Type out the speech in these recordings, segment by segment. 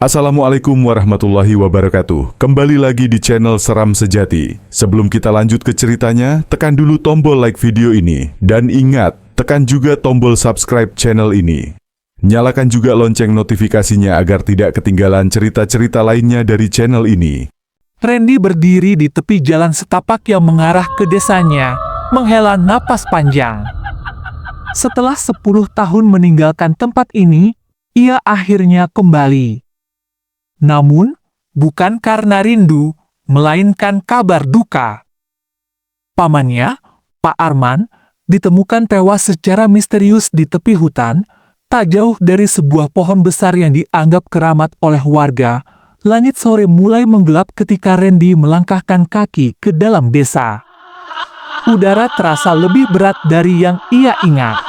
Assalamualaikum warahmatullahi wabarakatuh. Kembali lagi di channel Seram Sejati. Sebelum kita lanjut ke ceritanya, tekan dulu tombol like video ini. Dan ingat, tekan juga tombol subscribe channel ini. Nyalakan juga lonceng notifikasinya agar tidak ketinggalan cerita-cerita lainnya dari channel ini. Randy berdiri di tepi jalan setapak yang mengarah ke desanya, menghela napas panjang. Setelah 10 tahun meninggalkan tempat ini, ia akhirnya kembali. Namun, bukan karena rindu, melainkan kabar duka. Pamannya, Pak Arman, ditemukan tewas secara misterius di tepi hutan, tak jauh dari sebuah pohon besar yang dianggap keramat oleh warga. Langit sore mulai menggelap ketika Randy melangkahkan kaki ke dalam desa. Udara terasa lebih berat dari yang ia ingat.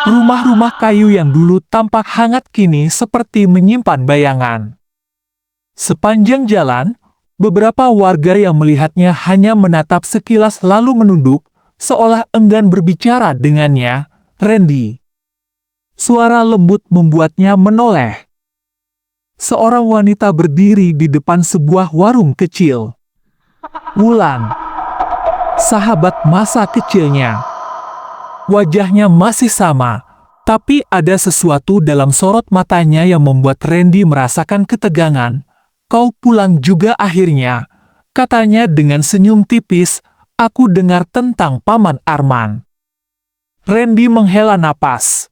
Rumah-rumah kayu yang dulu tampak hangat kini seperti menyimpan bayangan. Sepanjang jalan, beberapa warga yang melihatnya hanya menatap sekilas lalu menunduk, seolah enggan berbicara dengannya. Randy. Suara lembut membuatnya menoleh. Seorang wanita berdiri di depan sebuah warung kecil. Wulan. Sahabat masa kecilnya. Wajahnya masih sama, tapi ada sesuatu dalam sorot matanya yang membuat Randy merasakan ketegangan. "Kau pulang juga akhirnya," katanya dengan senyum tipis. "Aku dengar tentang Paman Arman." Randy menghela napas.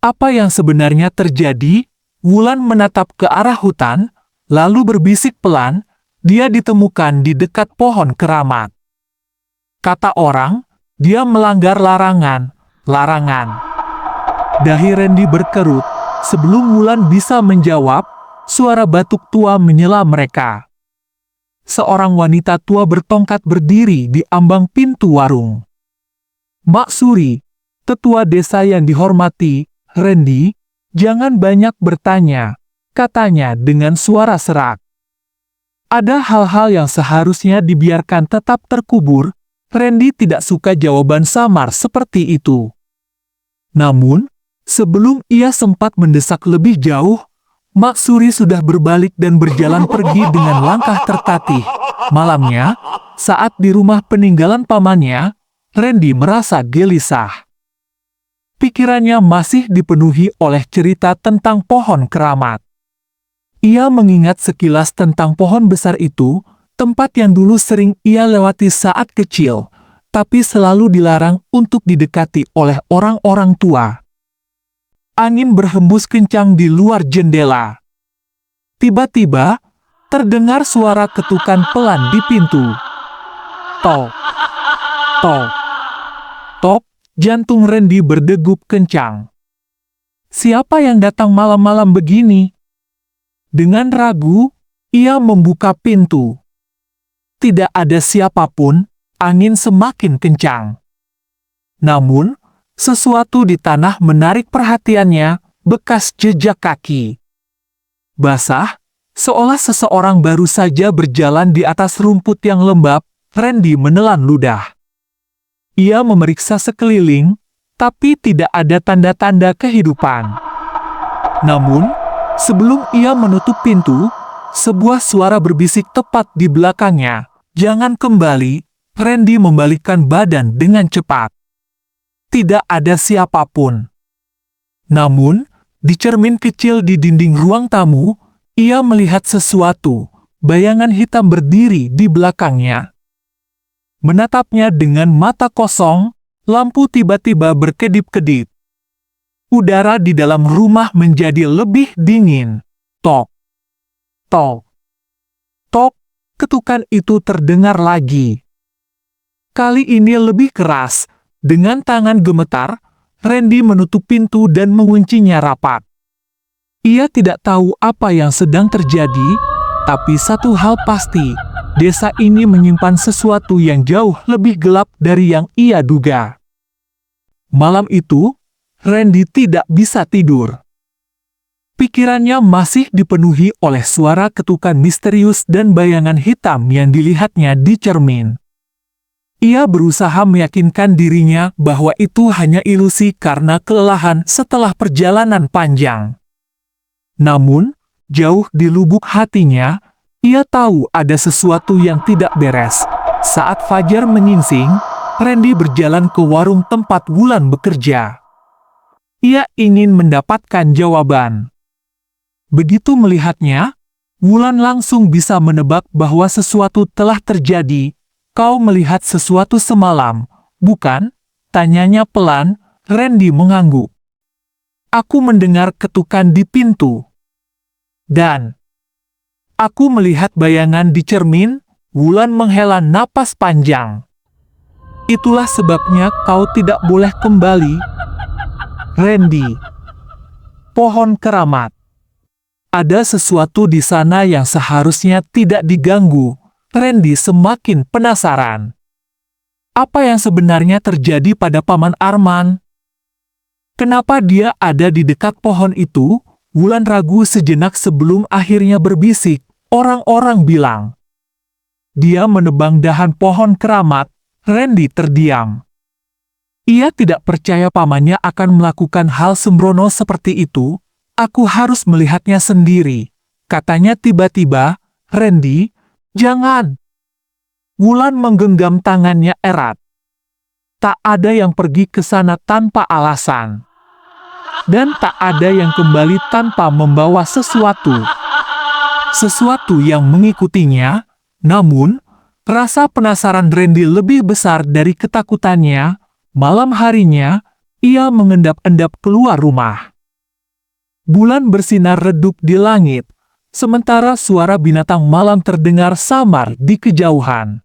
Apa yang sebenarnya terjadi? Wulan menatap ke arah hutan, lalu berbisik pelan. Dia ditemukan di dekat pohon keramat. Kata orang, dia melanggar larangan. Dahi Randy berkerut. Sebelum Wulan bisa menjawab, suara batuk tua menyela mereka. Seorang wanita tua bertongkat berdiri di ambang pintu warung. "Mak Suri, tetua desa yang dihormati, Randy, jangan banyak bertanya," katanya dengan suara serak. Ada hal-hal yang seharusnya dibiarkan tetap terkubur. Randy tidak suka jawaban samar seperti itu. Namun, sebelum ia sempat mendesak lebih jauh, Mak Suri sudah berbalik dan berjalan pergi dengan langkah tertatih. Malamnya, saat di rumah peninggalan pamannya, Randy merasa gelisah. Pikirannya masih dipenuhi oleh cerita tentang pohon keramat. Ia mengingat sekilas tentang pohon besar itu, tempat yang dulu sering ia lewati saat kecil, tapi selalu dilarang untuk didekati oleh orang-orang tua. Angin berhembus kencang di luar jendela. Tiba-tiba, terdengar suara ketukan pelan di pintu. Tok, tok, tok, jantung Randy berdegup kencang. Siapa yang datang malam-malam begini? Dengan ragu, ia membuka pintu. Tidak ada siapapun, angin semakin kencang. Namun, sesuatu di tanah menarik perhatiannya, bekas jejak kaki. Basah, seolah seseorang baru saja berjalan di atas rumput yang lembab. Randy menelan ludah. Ia memeriksa sekeliling, tapi tidak ada tanda-tanda kehidupan. Namun, sebelum ia menutup pintu, sebuah suara berbisik tepat di belakangnya. "Jangan kembali." Randy membalikkan badan dengan cepat. Tidak ada siapapun. Namun, di cermin kecil di dinding ruang tamu, ia melihat sesuatu. Bayangan hitam berdiri di belakangnya. Menatapnya dengan mata kosong, lampu tiba-tiba berkedip-kedip. Udara di dalam rumah menjadi lebih dingin. Tok, tok, tok, ketukan itu terdengar lagi. Kali ini lebih keras. Dengan tangan gemetar, Randy menutup pintu dan menguncinya rapat. Ia tidak tahu apa yang sedang terjadi, tapi satu hal pasti, desa ini menyimpan sesuatu yang jauh lebih gelap dari yang ia duga. Malam itu, Randy tidak bisa tidur. Pikirannya masih dipenuhi oleh suara ketukan misterius dan bayangan hitam yang dilihatnya di cermin. Ia berusaha meyakinkan dirinya bahwa itu hanya ilusi karena kelelahan setelah perjalanan panjang. Namun, Jauh di lubuk hatinya, ia tahu ada sesuatu yang tidak beres. Saat fajar menyingsing, Randy berjalan ke warung tempat Wulan bekerja. Ia ingin mendapatkan jawaban. Begitu melihatnya, Wulan langsung bisa menebak bahwa sesuatu telah terjadi. "Kau melihat sesuatu semalam, bukan?" tanyanya pelan. Randy mengangguk. "Aku mendengar ketukan di pintu. Dan aku melihat bayangan di cermin." Wulan menghela napas panjang. "Itulah sebabnya kau tidak boleh kembali, Randy." Pohon keramat. Ada sesuatu di sana yang seharusnya tidak diganggu. Randy semakin penasaran. Apa yang sebenarnya terjadi pada Paman Arman? Kenapa dia ada di dekat pohon itu? Wulan ragu sejenak sebelum akhirnya berbisik. Orang-orang bilang dia menebang dahan pohon keramat. Randy terdiam. Ia tidak percaya pamannya akan melakukan hal sembrono seperti itu. "Aku harus melihatnya sendiri," katanya tiba-tiba. "Randy, jangan." Wulan menggenggam tangannya erat. Tak ada yang pergi ke sana tanpa alasan. Dan tak ada yang kembali tanpa membawa sesuatu. Sesuatu yang mengikutinya. Namun, rasa penasaran Randy lebih besar dari ketakutannya. Malam harinya, ia mengendap-endap keluar rumah. Bulan bersinar redup di langit, sementara suara binatang malam terdengar samar di kejauhan.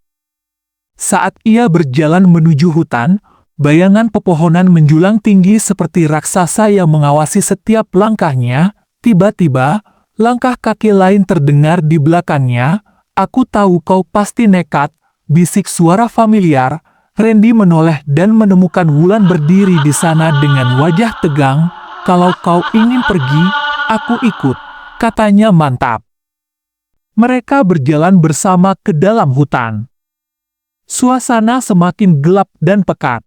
Saat ia berjalan menuju hutan, bayangan pepohonan menjulang tinggi seperti raksasa yang mengawasi setiap langkahnya. Tiba-tiba, langkah kaki lain terdengar di belakangnya. "Aku tahu kau pasti nekat," bisik suara familiar. Randy menoleh dan menemukan Wulan berdiri di sana dengan wajah tegang. "Kalau kau ingin pergi, aku ikut," katanya mantap. Mereka berjalan bersama ke dalam hutan. Suasana semakin gelap dan pekat.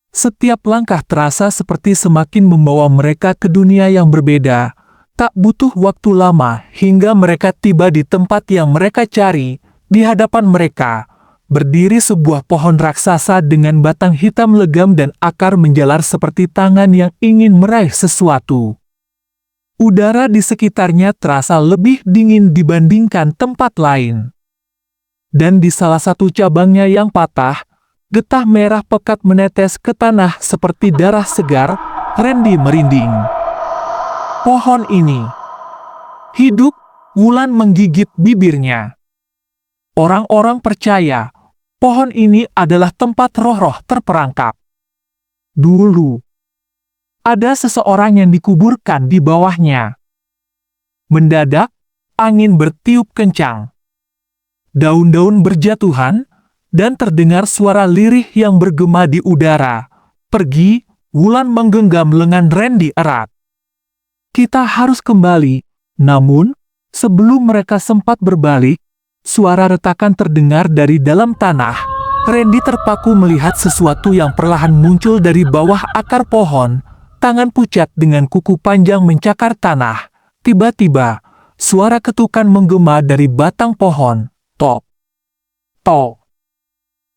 Setiap langkah terasa seperti semakin membawa mereka ke dunia yang berbeda. Tak butuh waktu lama hingga mereka tiba di tempat yang mereka cari. Di hadapan mereka berdiri sebuah pohon raksasa dengan batang hitam legam dan akar menjalar seperti tangan yang ingin meraih sesuatu. Udara di sekitarnya terasa lebih dingin dibandingkan tempat lain. Dan di salah satu cabangnya yang patah, getah merah pekat menetes ke tanah seperti darah segar. Randy merinding. "Pohon ini hidup!" Wulan menggigit bibirnya. Orang-orang percaya pohon ini adalah tempat roh-roh terperangkap. Dulu, ada seseorang yang dikuburkan di bawahnya. Mendadak, angin bertiup kencang. Daun-daun berjatuhan, dan terdengar suara lirih yang bergema di udara. "Pergi!" Wulan menggenggam lengan Randy erat. "Kita harus kembali." Namun, sebelum mereka sempat berbalik, suara retakan terdengar dari dalam tanah. Randy terpaku melihat sesuatu yang perlahan muncul dari bawah akar pohon. Tangan pucat dengan kuku panjang mencakar tanah. Tiba-tiba, suara ketukan menggema dari batang pohon. Tok, tok,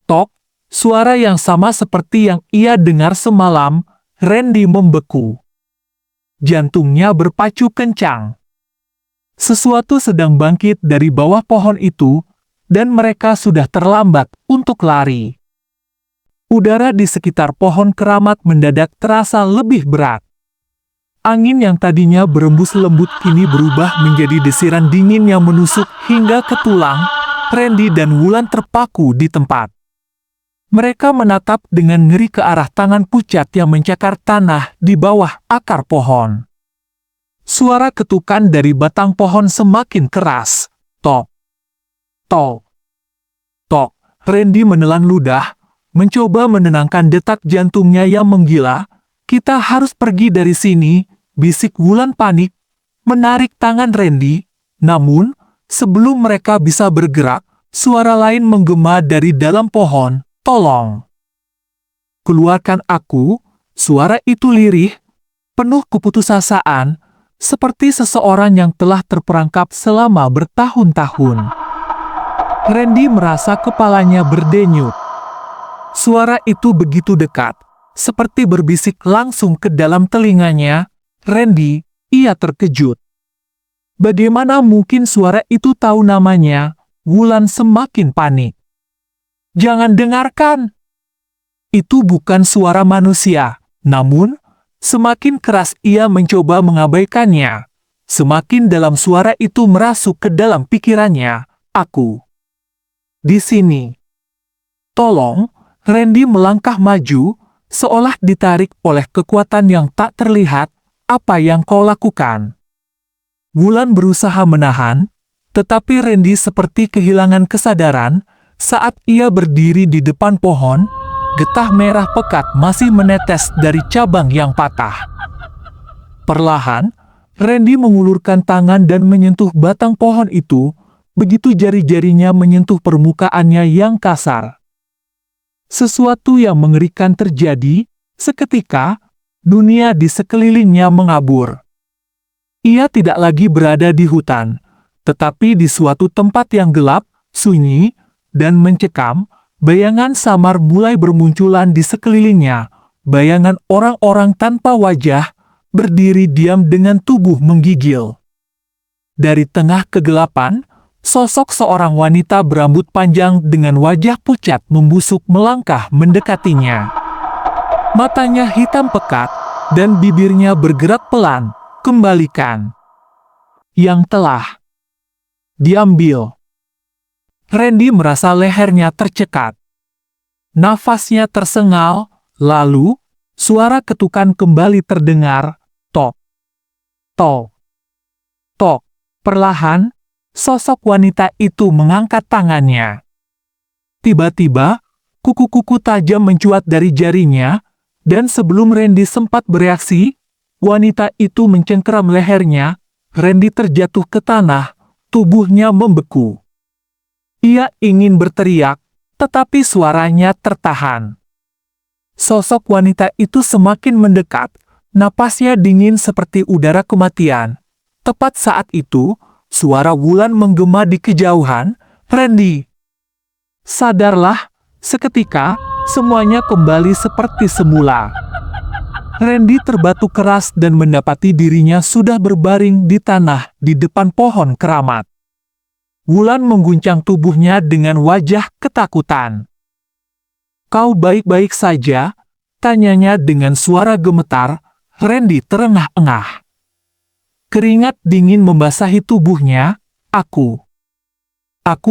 tok. Suara yang sama seperti yang ia dengar semalam. Randy membeku. Jantungnya berpacu kencang. Sesuatu sedang bangkit dari bawah pohon itu, dan mereka sudah terlambat untuk lari. Udara di sekitar pohon keramat mendadak terasa lebih berat. Angin yang tadinya berembus lembut kini berubah menjadi desiran dingin yang menusuk hingga ke tulang. Randy dan Wulan terpaku di tempat. Mereka menatap dengan ngeri ke arah tangan pucat yang mencakar tanah di bawah akar pohon. Suara ketukan dari batang pohon semakin keras. Tok, tok, tok. Randy menelan ludah, mencoba menenangkan detak jantungnya yang menggila. "Kita harus pergi dari sini," bisik Wulan panik, menarik tangan Randy. Namun, sebelum mereka bisa bergerak, suara lain menggema dari dalam pohon. "Tolong! Keluarkan aku!" Suara itu lirih, penuh keputusasaan. seperti seseorang yang telah terperangkap selama bertahun-tahun. Randy merasa kepalanya berdenyut. Suara itu begitu dekat, seperti berbisik langsung ke dalam telinganya. Randy, ia terkejut. Bagaimana mungkin suara itu tahu namanya? Wulan semakin panik. Jangan dengarkan. Itu bukan suara manusia. Namun, semakin keras ia mencoba mengabaikannya, semakin dalam suara itu merasuk ke dalam pikirannya. Aku di sini. Tolong. Randy melangkah maju, seolah ditarik oleh kekuatan yang tak terlihat. Apa yang kau lakukan? Wulan berusaha menahan, tetapi Randy seperti kehilangan kesadaran saat ia berdiri di depan pohon. Getah merah pekat masih menetes dari cabang yang patah. Perlahan, Randy mengulurkan tangan dan menyentuh batang pohon itu, begitu jari-jarinya menyentuh permukaannya yang kasar. Sesuatu yang mengerikan terjadi. Seketika, dunia di sekelilingnya mengabur. Ia tidak lagi berada di hutan, tetapi di suatu tempat yang gelap, sunyi, dan mencekam. Bayangan samar mulai bermunculan di sekelilingnya. Bayangan orang-orang tanpa wajah, berdiri diam dengan tubuh menggigil. Dari tengah kegelapan, sosok seorang wanita berambut panjang dengan wajah pucat membusuk melangkah mendekatinya. Matanya hitam pekat, dan bibirnya bergerak pelan. Kembalikan yang telah diambil. Randy merasa lehernya tercekat. Nafasnya tersengal, lalu suara ketukan kembali terdengar. Tok, tok, tok. Perlahan, sosok wanita itu mengangkat tangannya. Tiba-tiba, kuku-kuku tajam mencuat dari jarinya, dan sebelum Randy sempat bereaksi, wanita itu mencengkeram lehernya. Randy terjatuh ke tanah, tubuhnya membeku. Ia ingin berteriak, tetapi suaranya tertahan. Sosok wanita itu semakin mendekat, napasnya dingin seperti udara kematian. Tepat saat itu, suara Wulan menggema di kejauhan. Randy, sadarlah. Seketika, semuanya kembali seperti semula. Randy terbatuk keras dan mendapati dirinya sudah berbaring di tanah di depan pohon keramat. Wulan mengguncang tubuhnya dengan wajah ketakutan. Kau baik-baik saja? Tanyanya dengan suara gemetar. Randy terengah-engah. Keringat dingin membasahi tubuhnya. Aku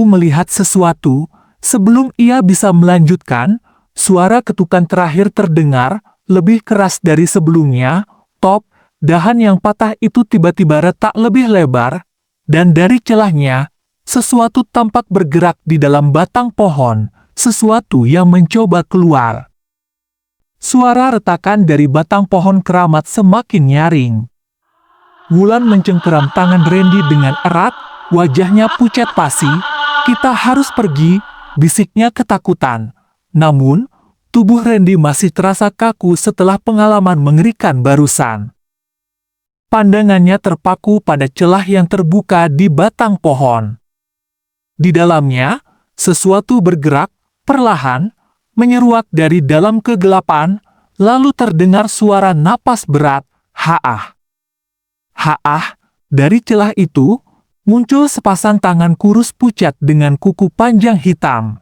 melihat sesuatu. Sebelum ia bisa melanjutkan, suara ketukan terakhir terdengar, lebih keras dari sebelumnya. Top, dahan yang patah itu tiba-tiba retak lebih lebar, dan dari celahnya, sesuatu tampak bergerak di dalam batang pohon, sesuatu yang mencoba keluar. Suara retakan dari batang pohon keramat semakin nyaring. Wulan mencengkeram tangan Randy dengan erat, wajahnya pucat pasi. Kita harus pergi, bisiknya ketakutan. Namun, tubuh Randy masih terasa kaku setelah pengalaman mengerikan barusan. Pandangannya terpaku pada celah yang terbuka di batang pohon. Di dalamnya, sesuatu bergerak, perlahan, menyeruak dari dalam kegelapan, lalu terdengar suara napas berat, "Haah. Haah." Dari celah itu, muncul sepasang tangan kurus pucat dengan kuku panjang hitam.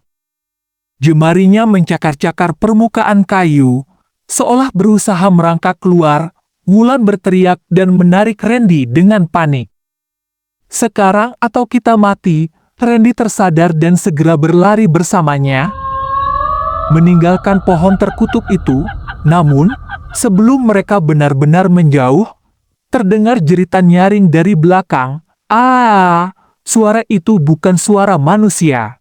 Jemarinya mencakar-cakar permukaan kayu, seolah berusaha merangkak keluar. Wulan berteriak dan menarik Randy dengan panik. Sekarang atau kita mati. Randy tersadar dan segera berlari bersamanya, meninggalkan pohon terkutuk itu. Namun, sebelum mereka benar-benar menjauh, terdengar jeritan nyaring dari belakang. Suara itu bukan suara manusia.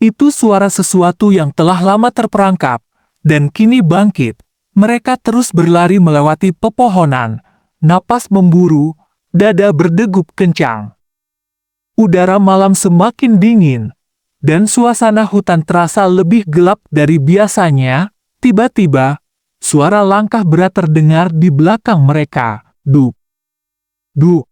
Itu suara sesuatu yang telah lama terperangkap, dan kini bangkit. Mereka terus berlari melewati pepohonan, napas memburu, dada berdegup kencang. Udara malam semakin dingin, dan suasana hutan terasa lebih gelap dari biasanya. Tiba-tiba, suara langkah berat terdengar di belakang mereka. Dup, Duk!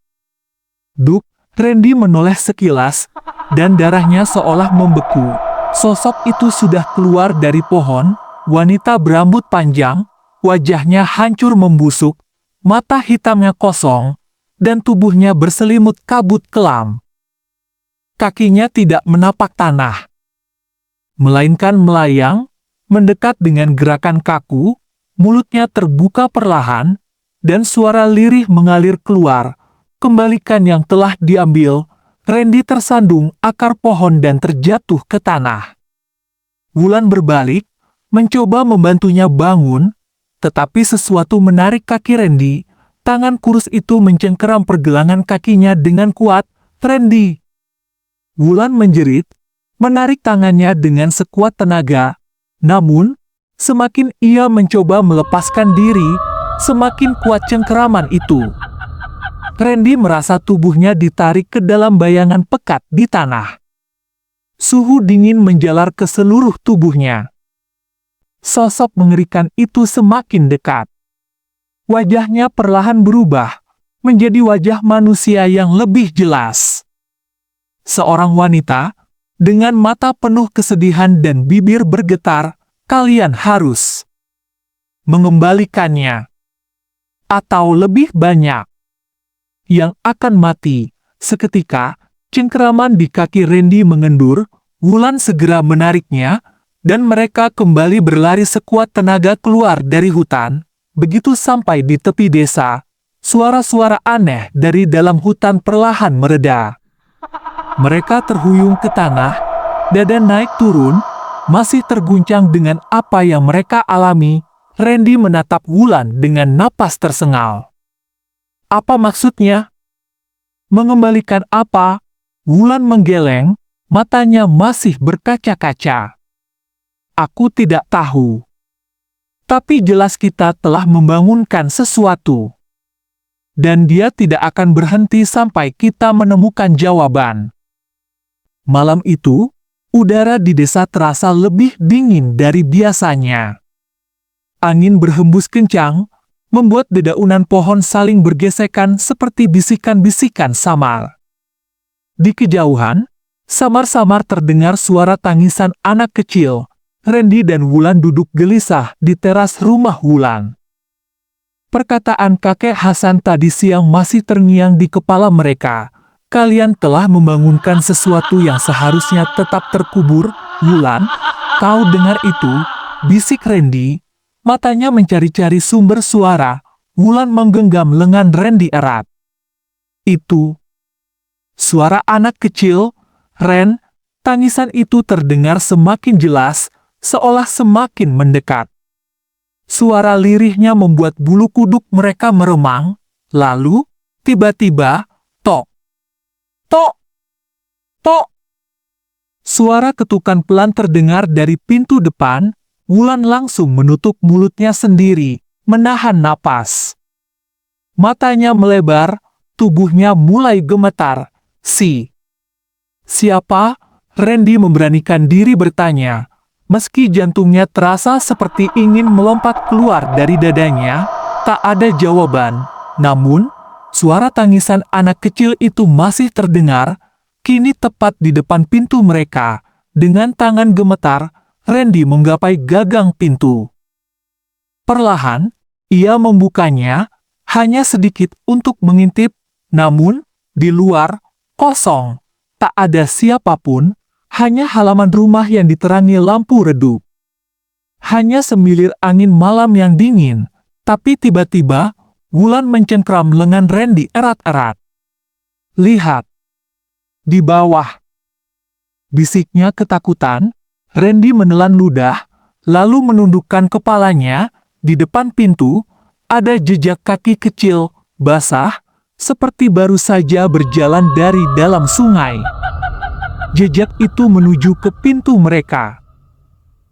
Duk! Randy menoleh sekilas, dan darahnya seolah membeku. Sosok itu sudah keluar dari pohon, wanita berambut panjang, wajahnya hancur membusuk, mata hitamnya kosong, dan tubuhnya berselimut kabut kelam. Kakinya tidak menapak tanah, melainkan melayang, mendekat dengan gerakan kaku, mulutnya terbuka perlahan, dan suara lirih mengalir keluar. Kembalikan yang telah diambil. Randy tersandung akar pohon dan terjatuh ke tanah. Wulan berbalik, mencoba membantunya bangun, tetapi sesuatu menarik kaki Randy. Tangan kurus itu mencengkeram pergelangan kakinya dengan kuat. Randy! Wulan menjerit, menarik tangannya dengan sekuat tenaga. Namun, semakin ia mencoba melepaskan diri, semakin kuat cengkeraman itu. Randy merasa tubuhnya ditarik ke dalam bayangan pekat di tanah. Suhu dingin menjalar ke seluruh tubuhnya. Sosok mengerikan itu semakin dekat. Wajahnya perlahan berubah, menjadi wajah manusia yang lebih jelas. Seorang wanita, dengan mata penuh kesedihan dan bibir bergetar, kalian harus mengembalikannya. Atau lebih banyak yang akan mati. Seketika, cengkeraman di kaki Randy mengendur, Wulan segera menariknya, dan mereka kembali berlari sekuat tenaga keluar dari hutan. Begitu sampai di tepi desa, suara-suara aneh dari dalam hutan perlahan mereda. Mereka terhuyung ke tanah, dada naik turun, masih terguncang dengan apa yang mereka alami. Randy menatap Wulan dengan napas tersengal. Apa maksudnya? Mengembalikan apa? Wulan menggeleng, matanya masih berkaca-kaca. Aku tidak tahu. Tapi jelas kita telah membangunkan sesuatu. Dan dia tidak akan berhenti sampai kita menemukan jawaban. Malam itu, udara di desa terasa lebih dingin dari biasanya. Angin berhembus kencang, membuat dedaunan pohon saling bergesekan seperti bisikan-bisikan samar. Di kejauhan, samar-samar terdengar suara tangisan anak kecil. Randy dan Wulan duduk gelisah di teras rumah Wulan. Perkataan kakek Hasan tadi siang masih terngiang di kepala mereka. Kalian telah membangunkan sesuatu yang seharusnya tetap terkubur. Wulan, kau dengar itu? Bisik Randy. Matanya mencari-cari sumber suara. Wulan menggenggam lengan Randy erat. Itu suara anak kecil. Ren, tangisan itu terdengar semakin jelas, seolah semakin mendekat. Suara lirihnya membuat bulu kuduk mereka meremang. Lalu, tiba-tiba, tok, tok, tok. Suara ketukan pelan terdengar dari pintu depan. Wulan langsung menutup mulutnya sendiri, menahan napas. Matanya melebar, tubuhnya mulai gemetar. Siapa? Randy memberanikan diri bertanya. Meski jantungnya terasa seperti ingin melompat keluar dari dadanya, tak ada jawaban. Namun, suara tangisan anak kecil itu masih terdengar, kini tepat di depan pintu mereka. Dengan tangan gemetar, Randy menggapai gagang pintu. Perlahan, ia membukanya, hanya sedikit untuk mengintip, namun, di luar, kosong. Tak ada siapapun, hanya halaman rumah yang diterangi lampu redup. Hanya semilir angin malam yang dingin, tapi tiba-tiba, Wulan mencengkram lengan Randy erat-erat. Lihat! Di bawah! Bisiknya ketakutan. Randy menelan ludah, lalu menundukkan kepalanya. Di depan pintu, ada jejak kaki kecil, basah, seperti baru saja berjalan dari dalam sungai. Jejak itu menuju ke pintu mereka.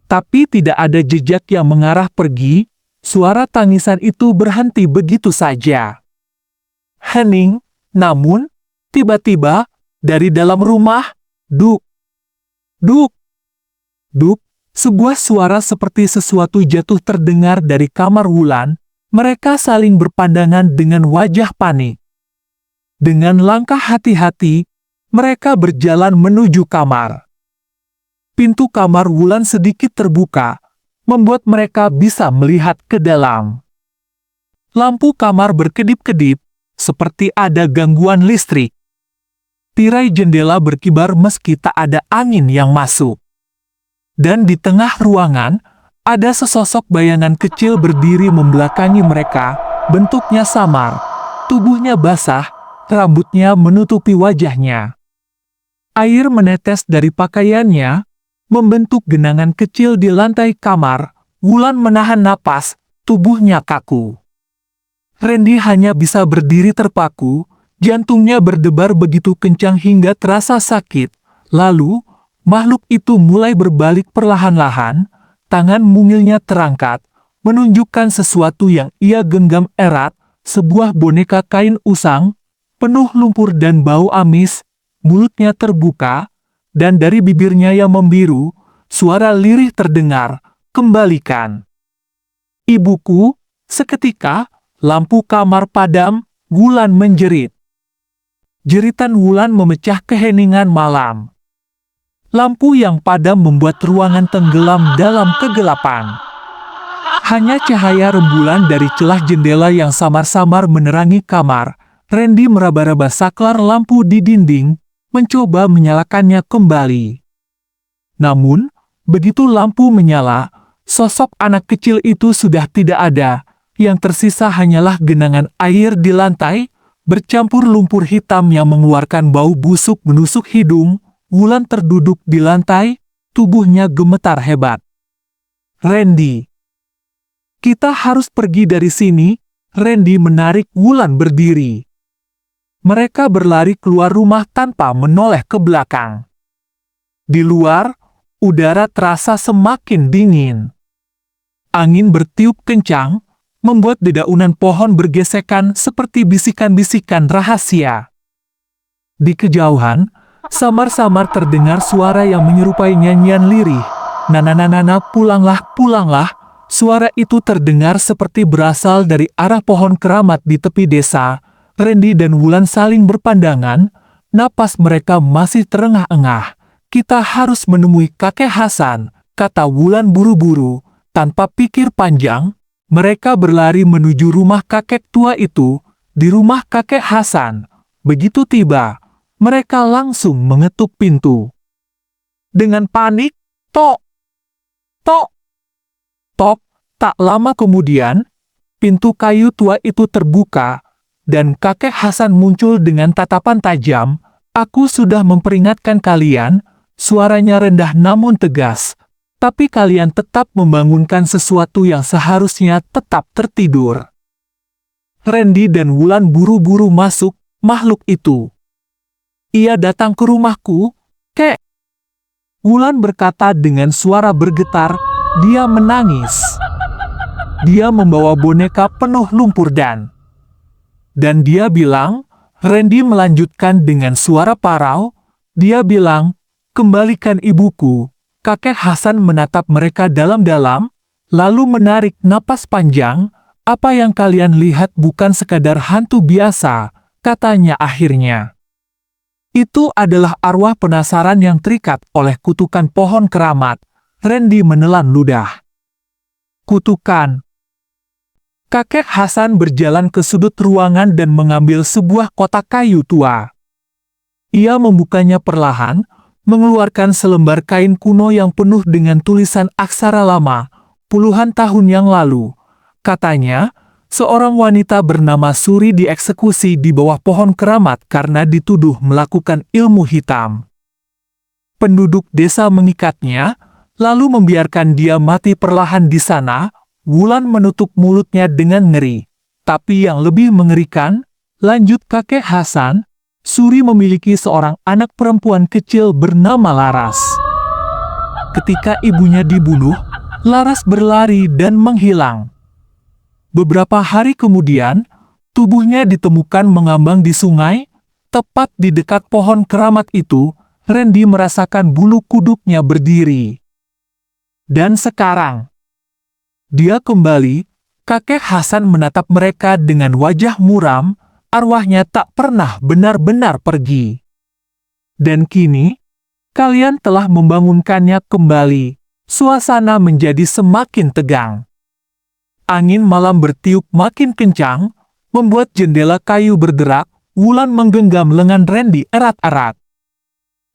Tapi tidak ada jejak yang mengarah pergi. Suara tangisan itu berhenti begitu saja. Hening, namun, tiba-tiba, dari dalam rumah, duk, duk, duk, sebuah suara seperti sesuatu jatuh terdengar dari kamar Wulan. Mereka saling berpandangan dengan wajah panik. Dengan langkah hati-hati, mereka berjalan menuju kamar. Pintu kamar Wulan sedikit terbuka, membuat mereka bisa melihat ke dalam. Lampu kamar berkedip-kedip, seperti ada gangguan listrik. Tirai jendela berkibar meski tak ada angin yang masuk. Dan di tengah ruangan, ada sesosok bayangan kecil berdiri membelakangi mereka, bentuknya samar, tubuhnya basah, rambutnya menutupi wajahnya. Air menetes dari pakaiannya, membentuk genangan kecil di lantai kamar. Wulan menahan napas, tubuhnya kaku. Randy hanya bisa berdiri terpaku, jantungnya berdebar begitu kencang hingga terasa sakit. Lalu, makhluk itu mulai berbalik perlahan-lahan, tangan mungilnya terangkat, menunjukkan sesuatu yang ia genggam erat, sebuah boneka kain usang, penuh lumpur dan bau amis. Mulutnya terbuka, dan dari bibirnya yang membiru, suara lirih terdengar, "Kembalikan." "Ibuku." Seketika, lampu kamar padam, Wulan menjerit. Jeritan Wulan memecah keheningan malam. Lampu yang padam membuat ruangan tenggelam dalam kegelapan. Hanya cahaya rembulan dari celah jendela yang samar-samar menerangi kamar. Randy meraba-raba saklar lampu di dinding, mencoba menyalakannya kembali. Namun, begitu lampu menyala, sosok anak kecil itu sudah tidak ada. Yang tersisa hanyalah genangan air di lantai, bercampur lumpur hitam yang mengeluarkan bau busuk menusuk hidung. Wulan terduduk di lantai, tubuhnya gemetar hebat. "Randy, kita harus pergi dari sini." Randy menarik Wulan berdiri. Mereka berlari keluar rumah tanpa menoleh ke belakang. Di luar, udara terasa semakin dingin. Angin bertiup kencang, membuat dedaunan pohon bergesekan seperti bisikan-bisikan rahasia. Di kejauhan, samar-samar terdengar suara yang menyerupai nyanyian lirih. "Nana, pulanglah, pulanglah." Suara itu terdengar seperti berasal dari arah pohon keramat di tepi desa. Randy dan Wulan saling berpandangan, napas mereka masih terengah-engah. "Kita harus menemui kakek Hasan," kata Wulan buru-buru. Tanpa pikir panjang, mereka berlari menuju rumah kakek tua itu. Di rumah kakek Hasan, begitu tiba, mereka langsung mengetuk pintu. Dengan panik, "Tok! Tok! Tok!" Tak lama kemudian, pintu kayu tua itu terbuka, dan kakek Hasan muncul dengan tatapan tajam. "Aku sudah memperingatkan kalian," suaranya rendah namun tegas. "Tapi kalian tetap membangunkan sesuatu yang seharusnya tetap tertidur." Randy dan Wulan buru-buru masuk makhluk itu. "Ia datang ke rumahku, Kek." Wulan berkata dengan suara bergetar, dia menangis. Dia membawa boneka penuh lumpur dan dia bilang, Randy melanjutkan dengan suara parau, dia bilang, "Kembalikan ibuku." Kakek Hasan menatap mereka dalam-dalam, lalu menarik napas panjang. "Apa yang kalian lihat bukan sekadar hantu biasa," katanya akhirnya. "Itu adalah arwah penasaran yang terikat oleh kutukan pohon keramat." Randy menelan ludah. "Kutukan." Kakek Hasan berjalan ke sudut ruangan dan mengambil sebuah kotak kayu tua. Ia membukanya perlahan, mengeluarkan selembar kain kuno yang penuh dengan tulisan aksara lama, puluhan tahun yang lalu. Katanya, seorang wanita bernama Suri dieksekusi di bawah pohon keramat karena dituduh melakukan ilmu hitam. Penduduk desa mengikatnya, lalu membiarkan dia mati perlahan di sana. Wulan menutup mulutnya dengan ngeri. "Tapi yang lebih mengerikan," lanjut kakek Hasan, "Suri memiliki seorang anak perempuan kecil bernama Laras. Ketika ibunya dibunuh, Laras berlari dan menghilang. Beberapa hari kemudian, tubuhnya ditemukan mengambang di sungai. Tepat di dekat pohon keramat itu, Randy merasakan bulu kuduknya berdiri. Dan sekarang, dia kembali." Kakek Hasan menatap mereka dengan wajah muram. arwahnya tak pernah benar-benar pergi. Dan kini, kalian telah membangunkannya kembali. Suasana menjadi semakin tegang. Angin malam bertiup makin kencang, membuat jendela kayu bergerak. Wulan menggenggam lengan Randy erat-erat.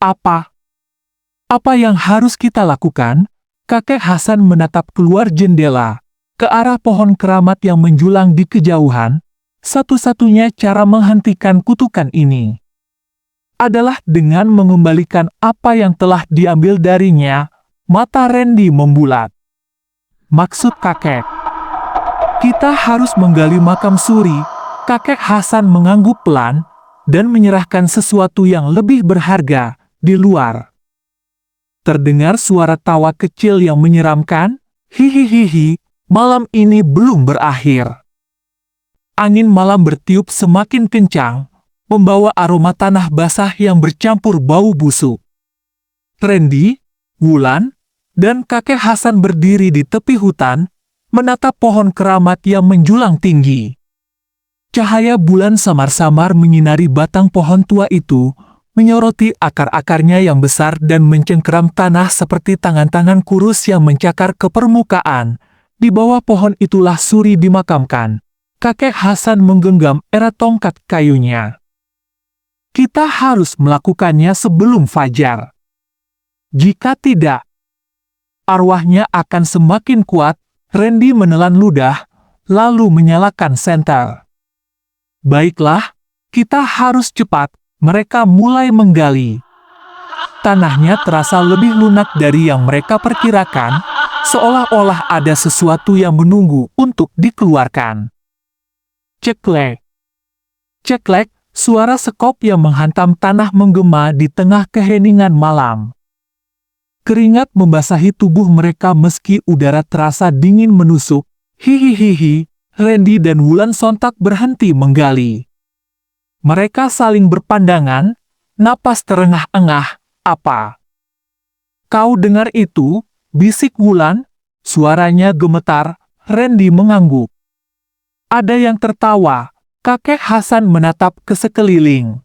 Apa yang harus kita lakukan? Kakek Hasan menatap keluar jendela, ke arah pohon keramat yang menjulang di kejauhan. Satu-satunya cara menghentikan kutukan ini adalah dengan mengembalikan apa yang telah diambil darinya. Mata Randy membulat. Maksud kakek? Kita harus menggali makam Suri. Kakek Hasan mengangguk pelan dan menyerahkan sesuatu yang lebih berharga di luar. Terdengar suara tawa kecil yang menyeramkan. Hihihihi, malam ini belum berakhir. Angin malam bertiup semakin kencang, membawa aroma tanah basah yang bercampur bau busuk. Randy, Wulan, dan kakek Hasan berdiri di tepi hutan, menatap pohon keramat yang menjulang tinggi. Cahaya bulan samar-samar menyinari batang pohon tua itu, menyoroti akar-akarnya yang besar dan mencengkeram tanah seperti tangan-tangan kurus yang mencakar ke permukaan. Di bawah pohon itulah Suri dimakamkan. Kakek Hasan menggenggam erat tongkat kayunya. Kita harus melakukannya sebelum fajar. Jika tidak, arwahnya akan semakin kuat. Randy menelan ludah, lalu menyalakan senter. Baiklah, kita harus cepat. Mereka mulai menggali. Tanahnya terasa lebih lunak dari yang mereka perkirakan, seolah-olah ada sesuatu yang menunggu untuk dikeluarkan. Ceklek. Ceklek, suara sekop yang menghantam tanah menggema di tengah keheningan malam. Keringat membasahi tubuh mereka meski udara terasa dingin menusuk. Hihihihi, Randy dan Wulan sontak berhenti menggali. Mereka saling berpandangan, napas terengah-engah. Apa? Kau dengar itu? Bisik Wulan, suaranya gemetar. Randy mengangguk. Ada yang tertawa. Kakek Hasan menatap ke sekeliling.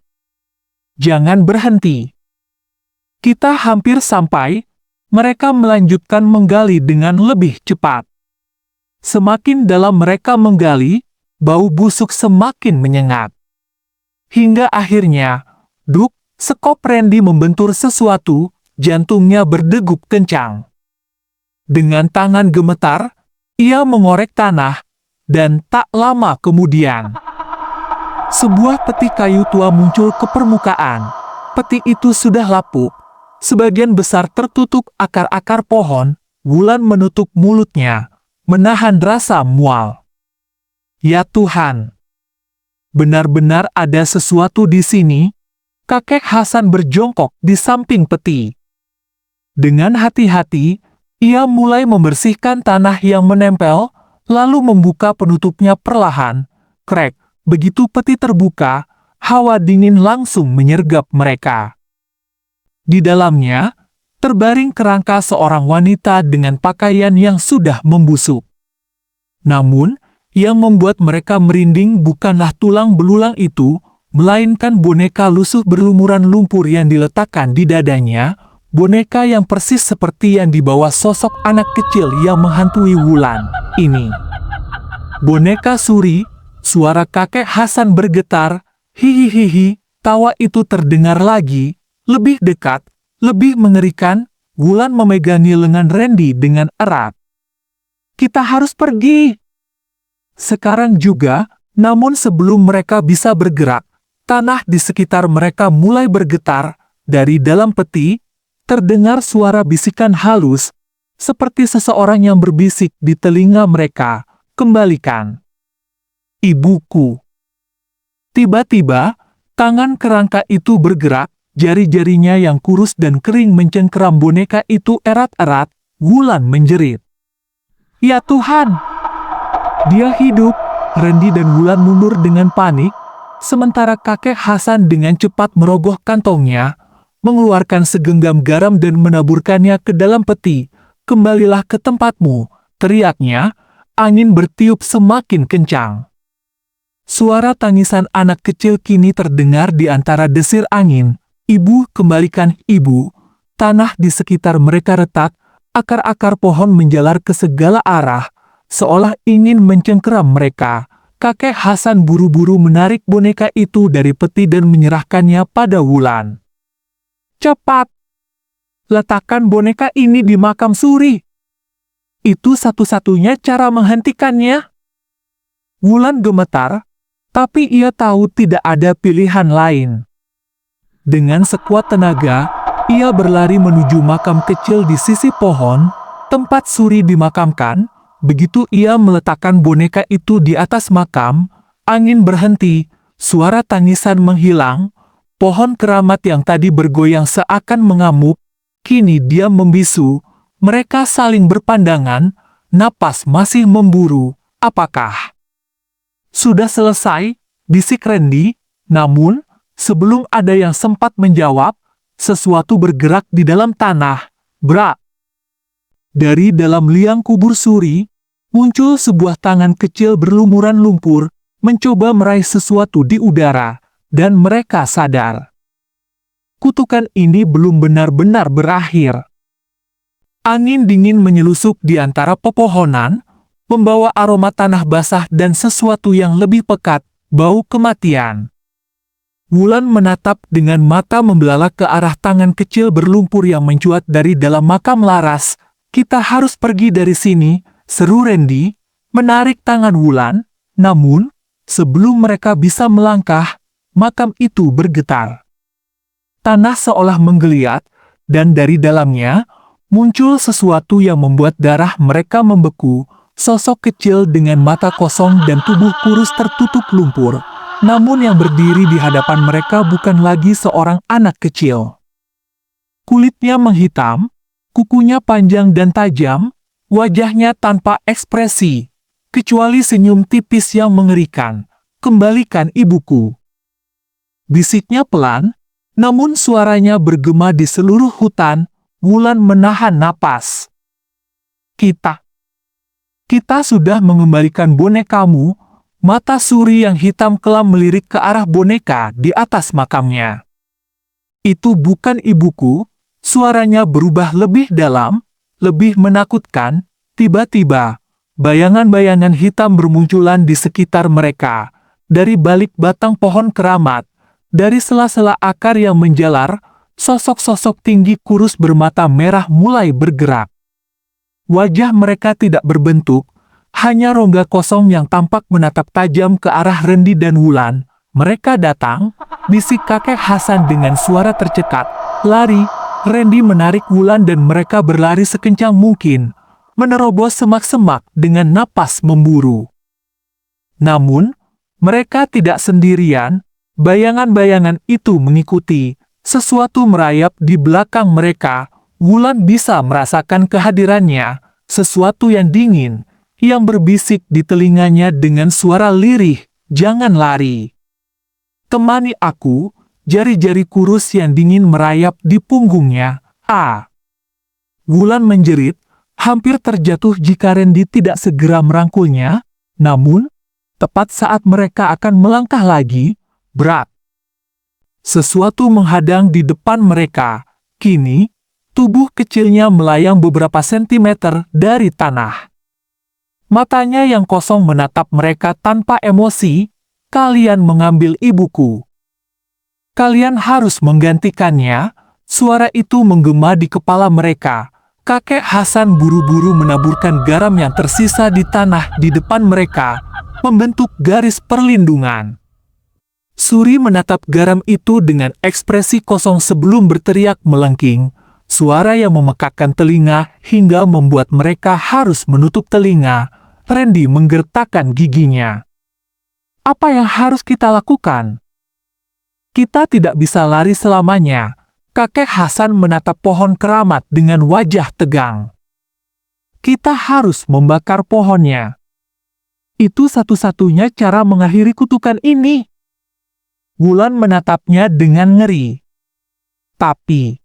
Jangan berhenti. Kita hampir sampai. Mereka melanjutkan menggali dengan lebih cepat. Semakin dalam mereka menggali, bau busuk semakin menyengat. Hingga akhirnya, duk, sekop Randy membentur sesuatu, jantungnya berdegup kencang. Dengan tangan gemetar, ia mengorek tanah, dan tak lama kemudian, sebuah peti kayu tua muncul ke permukaan. Peti itu sudah lapuk. Sebagian besar tertutup akar-akar pohon. Wulan menutup mulutnya, menahan rasa mual. Ya Tuhan! Benar-benar ada sesuatu di sini. Kakek Hasan berjongkok di samping peti. Dengan hati-hati, ia mulai membersihkan tanah yang menempel, lalu membuka penutupnya perlahan. Krek, begitu peti terbuka, hawa dingin langsung menyergap mereka. Di dalamnya, terbaring kerangka seorang wanita dengan pakaian yang sudah membusuk. Namun, yang membuat mereka merinding bukanlah tulang belulang itu, melainkan boneka lusuh berlumuran lumpur yang diletakkan di dadanya, boneka yang persis seperti yang dibawa sosok anak kecil yang menghantui Wulan. Ini boneka Suri. Suara kakek Hasan bergetar. Hihihihi, tawa itu terdengar lagi. Lebih dekat, lebih mengerikan. Wulan memegangi lengan Randy dengan erat. Kita harus pergi. Sekarang juga, namun sebelum mereka bisa bergerak, tanah di sekitar mereka mulai bergetar. Dari dalam peti, terdengar suara bisikan halus, seperti seseorang yang berbisik di telinga mereka. Kembalikan. Ibuku. Tiba-tiba, tangan kerangka itu bergerak. Jari-jarinya yang kurus dan kering mencengkeram boneka itu erat-erat. Wulan menjerit. Ya Tuhan! Dia hidup. Randy dan Wulan mundur dengan panik, sementara kakek Hasan dengan cepat merogoh kantongnya, mengeluarkan segenggam garam dan menaburkannya ke dalam peti. Kembalilah ke tempatmu, teriaknya. Angin bertiup semakin kencang. Suara tangisan anak kecil kini terdengar di antara desir angin. "Ibu, kembalikan, Ibu." Tanah di sekitar mereka retak, akar-akar pohon menjalar ke segala arah, seolah ingin mencengkeram mereka. Kakek Hasan buru-buru menarik boneka itu dari peti dan menyerahkannya pada Wulan. "Cepat! Letakkan boneka ini di makam Suri. Itu satu-satunya cara menghentikannya." Wulan gemetar, tapi ia tahu tidak ada pilihan lain. Dengan sekuat tenaga, ia berlari menuju makam kecil di sisi pohon, tempat Suri dimakamkan. Begitu ia meletakkan boneka itu di atas makam, angin berhenti, suara tangisan menghilang, pohon keramat yang tadi bergoyang seakan mengamuk, kini diam membisu. Mereka saling berpandangan, napas masih memburu. "Apakah sudah selesai?" bisik Randy. Namun, sebelum ada yang sempat menjawab, sesuatu bergerak di dalam tanah. Brak! Dari dalam liang kubur Suri, muncul sebuah tangan kecil berlumuran lumpur, mencoba meraih sesuatu di udara, dan mereka sadar. Kutukan ini belum benar-benar berakhir. Angin dingin menyelusup di antara pepohonan, membawa aroma tanah basah dan sesuatu yang lebih pekat, bau kematian. Wulan menatap dengan mata membelalak ke arah tangan kecil berlumpur yang mencuat dari dalam makam laras. "Kita harus pergi dari sini," seru Randy, menarik tangan Wulan. Namun, sebelum mereka bisa melangkah, makam itu bergetar. Tanah seolah menggeliat, dan dari dalamnya, muncul sesuatu yang membuat darah mereka membeku. Sosok kecil dengan mata kosong dan tubuh kurus tertutup lumpur. Namun yang berdiri di hadapan mereka bukan lagi seorang anak kecil. Kulitnya menghitam, kukunya panjang dan tajam, wajahnya tanpa ekspresi, kecuali senyum tipis yang mengerikan. "Kembalikan ibuku," bisiknya pelan, namun suaranya bergema di seluruh hutan. Wulan menahan napas. Kita sudah mengembalikan bonekamu." Mata Suri yang hitam kelam melirik ke arah boneka di atas makamnya. "Itu bukan ibuku." Suaranya berubah lebih dalam, lebih menakutkan. Tiba-tiba, bayangan-bayangan hitam bermunculan di sekitar mereka. Dari balik batang pohon keramat, dari sela-sela akar yang menjalar, sosok-sosok tinggi kurus bermata merah mulai bergerak. Wajah mereka tidak berbentuk, hanya rongga kosong yang tampak menatap tajam ke arah Randy dan Wulan. "Mereka datang," bisik kakek Hasan dengan suara tercekat. "Lari!" Randy menarik Wulan dan mereka berlari sekencang mungkin, menerobos semak-semak dengan napas memburu. Namun, mereka tidak sendirian. Bayangan-bayangan itu mengikuti. Sesuatu merayap di belakang mereka. Wulan bisa merasakan kehadirannya, sesuatu yang dingin, yang berbisik di telinganya dengan suara lirih, "Jangan lari. Temani aku." Jari-jari kurus yang dingin merayap di punggungnya. "Ah!" Wulan menjerit, hampir terjatuh jika Randy tidak segera merangkulnya. Namun, tepat saat mereka akan melangkah lagi, brak! Sesuatu menghadang di depan mereka. Kini, tubuh kecilnya melayang beberapa sentimeter dari tanah. Matanya yang kosong menatap mereka tanpa emosi. "Kalian mengambil ibuku. Kalian harus menggantikannya." Suara itu menggema di kepala mereka. Kakek Hasan buru-buru menaburkan garam yang tersisa di tanah di depan mereka, membentuk garis perlindungan. Suri menatap garam itu dengan ekspresi kosong sebelum berteriak melengking. Suara yang memekakkan telinga hingga membuat mereka harus menutup telinga. Randy menggertakkan giginya. "Apa yang harus kita lakukan? Kita tidak bisa lari selamanya." Kakek Hasan menatap pohon keramat dengan wajah tegang. "Kita harus membakar pohonnya. Itu satu-satunya cara mengakhiri kutukan ini." Wulan menatapnya dengan ngeri. "Tapi,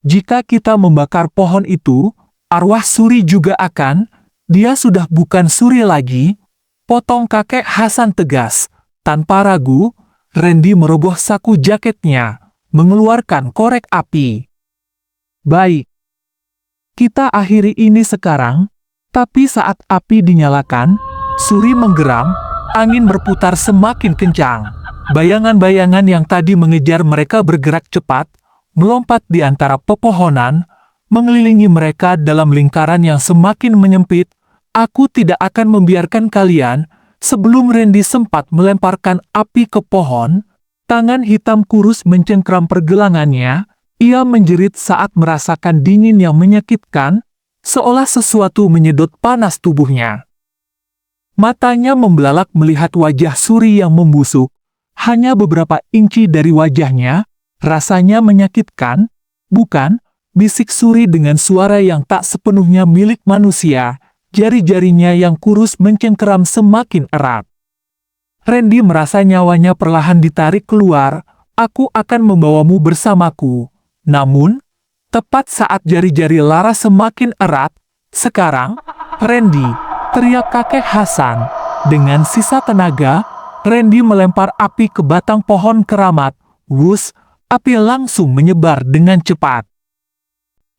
jika kita membakar pohon itu, arwah Suri juga akan..." Dia sudah bukan Suri lagi. Potong kakek Hasan tegas. Tanpa ragu, Randy merogoh saku jaketnya, mengeluarkan korek api. Baik. Kita akhiri ini sekarang, tapi saat api dinyalakan, Suri menggeram, angin berputar semakin kencang. Bayangan-bayangan yang tadi mengejar mereka bergerak cepat, melompat di antara pepohonan, mengelilingi mereka dalam lingkaran yang semakin menyempit. Aku tidak akan membiarkan kalian. Sebelum Randy sempat melemparkan api ke pohon, tangan hitam kurus mencengkram pergelangannya. Ia menjerit saat merasakan dingin yang menyakitkan, seolah sesuatu menyedot panas tubuhnya. Matanya membelalak melihat wajah Suri yang membusuk. Hanya beberapa inci dari wajahnya, rasanya menyakitkan. Bukan, bisik Suri dengan suara yang tak sepenuhnya milik manusia. Jari-jarinya yang kurus mencengkeram semakin erat. Randy merasa nyawanya perlahan ditarik keluar. Aku akan membawamu bersamaku. Namun, tepat saat jari-jari Lara semakin erat, sekarang, Randy, teriak kakek Hasan. Dengan sisa tenaga, Randy melempar api ke batang pohon keramat. Wus, api langsung menyebar dengan cepat.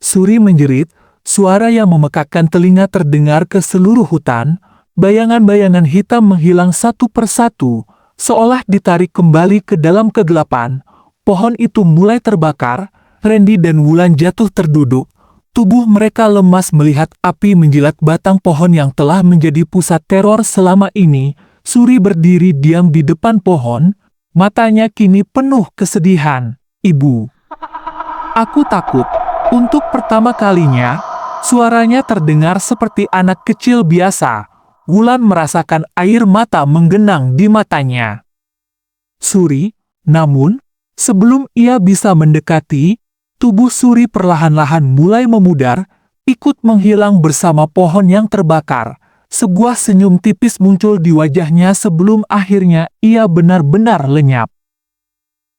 Suri menjerit. Suara yang memekakkan telinga terdengar ke seluruh hutan. Bayangan-bayangan hitam menghilang satu persatu, seolah ditarik kembali ke dalam kegelapan. Pohon itu mulai terbakar. Randy dan Wulan jatuh terduduk. Tubuh mereka lemas melihat api menjilat batang pohon yang telah menjadi pusat teror selama ini. Suri berdiri diam di depan pohon. Matanya kini penuh kesedihan. Ibu, aku takut. Untuk pertama kalinya, suaranya terdengar seperti anak kecil biasa. Wulan merasakan air mata menggenang di matanya. Suri, namun, sebelum ia bisa mendekati, tubuh Suri perlahan-lahan mulai memudar, ikut menghilang bersama pohon yang terbakar. Sebuah senyum tipis muncul di wajahnya sebelum akhirnya ia benar-benar lenyap.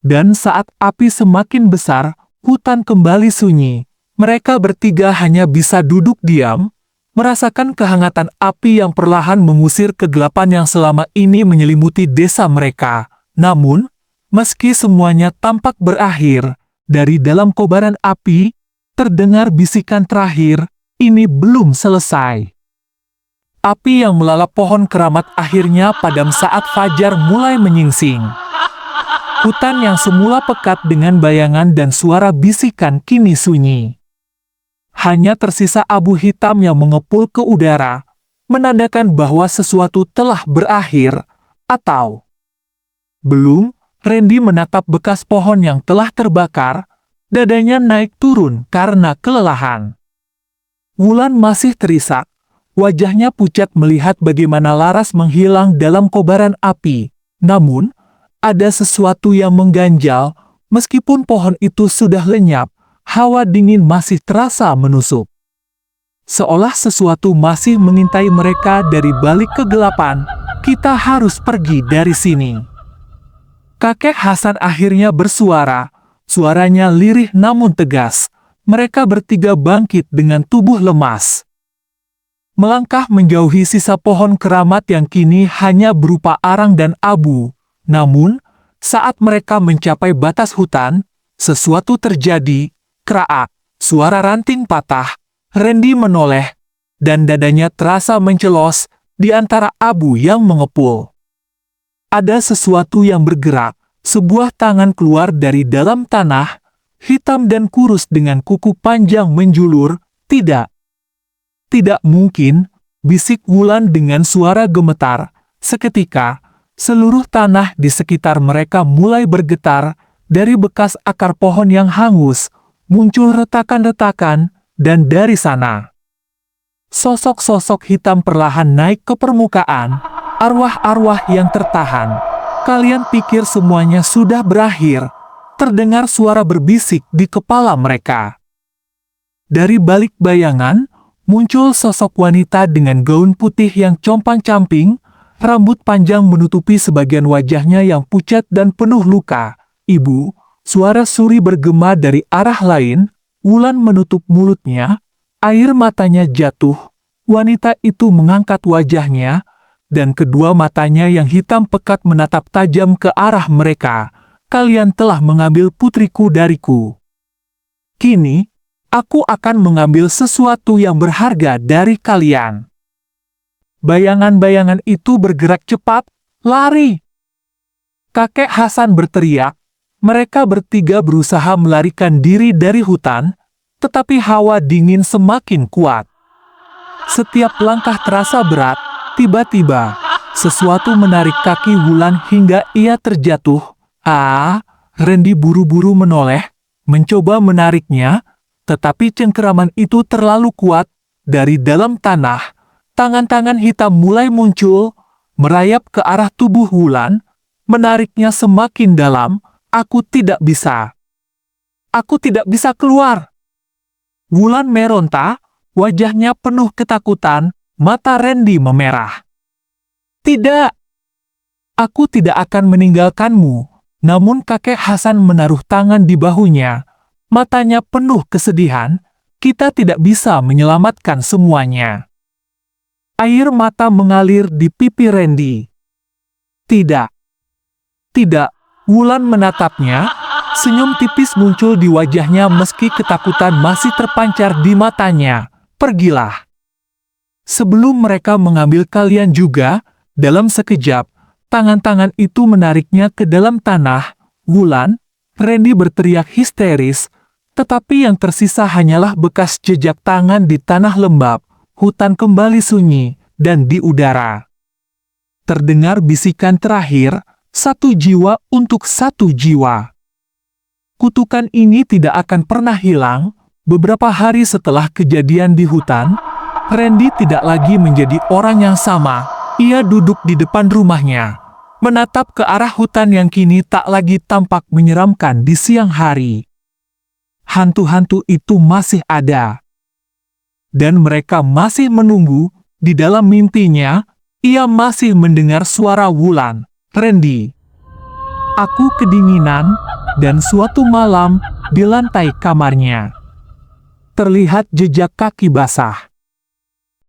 Dan saat api semakin besar, hutan kembali sunyi. Mereka bertiga hanya bisa duduk diam, merasakan kehangatan api yang perlahan mengusir kegelapan yang selama ini menyelimuti desa mereka. Namun, meski semuanya tampak berakhir, dari dalam kobaran api, terdengar bisikan terakhir, ini belum selesai. Api yang melalap pohon keramat akhirnya padam saat fajar mulai menyingsing. Hutan yang semula pekat dengan bayangan dan suara bisikan kini sunyi. Hanya tersisa abu hitam yang mengepul ke udara, menandakan bahwa sesuatu telah berakhir, atau belum. Randy menatap bekas pohon yang telah terbakar, dadanya naik turun karena kelelahan. Wulan masih terisak, wajahnya pucat melihat bagaimana Laras menghilang dalam kobaran api. Namun, ada sesuatu yang mengganjal, meskipun pohon itu sudah lenyap, hawa dingin masih terasa menusuk. Seolah sesuatu masih mengintai mereka dari balik kegelapan. Kita harus pergi dari sini. Kakek Hasan akhirnya bersuara. Suaranya lirih namun tegas. Mereka bertiga bangkit dengan tubuh lemas. Melangkah menjauhi sisa pohon keramat yang kini hanya berupa arang dan abu. Namun, saat mereka mencapai batas hutan, sesuatu terjadi. Kraak, suara ranting patah. Randy menoleh, dan dadanya terasa mencelos di antara abu yang mengepul. Ada sesuatu yang bergerak. Sebuah tangan keluar dari dalam tanah, hitam dan kurus dengan kuku panjang menjulur. Tidak. Tidak mungkin, bisik Wulan dengan suara gemetar. Seketika, seluruh tanah di sekitar mereka mulai bergetar. Dari bekas akar pohon yang hangus, muncul retakan-retakan, dan dari sana, sosok-sosok hitam perlahan naik ke permukaan. Arwah-arwah yang tertahan. Kalian pikir semuanya sudah berakhir? Terdengar suara berbisik di kepala mereka. Dari balik bayangan, muncul sosok wanita dengan gaun putih yang compang-camping, rambut panjang menutupi sebagian wajahnya yang pucat dan penuh luka. Ibu, suara Suri bergema dari arah lain. Wulan menutup mulutnya, air matanya jatuh. Wanita itu mengangkat wajahnya, dan kedua matanya yang hitam pekat menatap tajam ke arah mereka. Kalian telah mengambil putriku dariku. Kini, aku akan mengambil sesuatu yang berharga dari kalian. Bayangan-bayangan itu bergerak cepat, lari. Kakek Hasan berteriak. Mereka bertiga berusaha melarikan diri dari hutan, tetapi hawa dingin semakin kuat. Setiap langkah terasa berat, tiba-tiba, sesuatu menarik kaki Wulan hingga ia terjatuh. Randy buru-buru menoleh, mencoba menariknya, tetapi cengkeraman itu terlalu kuat. Dari dalam tanah, tangan-tangan hitam mulai muncul, merayap ke arah tubuh Wulan, menariknya semakin dalam. Aku tidak bisa. Aku tidak bisa keluar. Wulan meronta, wajahnya penuh ketakutan, mata Randy memerah. Tidak. Aku tidak akan meninggalkanmu. Namun kakek Hasan menaruh tangan di bahunya. Matanya penuh kesedihan. Kita tidak bisa menyelamatkan semuanya. Air mata mengalir di pipi Randy. Tidak. Tidak. Wulan menatapnya, senyum tipis muncul di wajahnya meski ketakutan masih terpancar di matanya. Pergilah. Sebelum mereka mengambil kalian juga, dalam sekejap, tangan-tangan itu menariknya ke dalam tanah. Wulan, Randy berteriak histeris, tetapi yang tersisa hanyalah bekas jejak tangan di tanah lembab. Hutan kembali sunyi, dan di udara terdengar bisikan terakhir, 1 jiwa untuk 1 jiwa. Kutukan ini tidak akan pernah hilang. Beberapa hari setelah kejadian di hutan, Randy tidak lagi menjadi orang yang sama. Ia duduk di depan rumahnya, menatap ke arah hutan yang kini tak lagi tampak menyeramkan di siang hari. Hantu-hantu itu masih ada. Dan mereka masih menunggu. Di dalam mimpinya, ia masih mendengar suara Wulan. Randy. Aku kedinginan, dan suatu malam, di lantai kamarnya terlihat jejak kaki basah.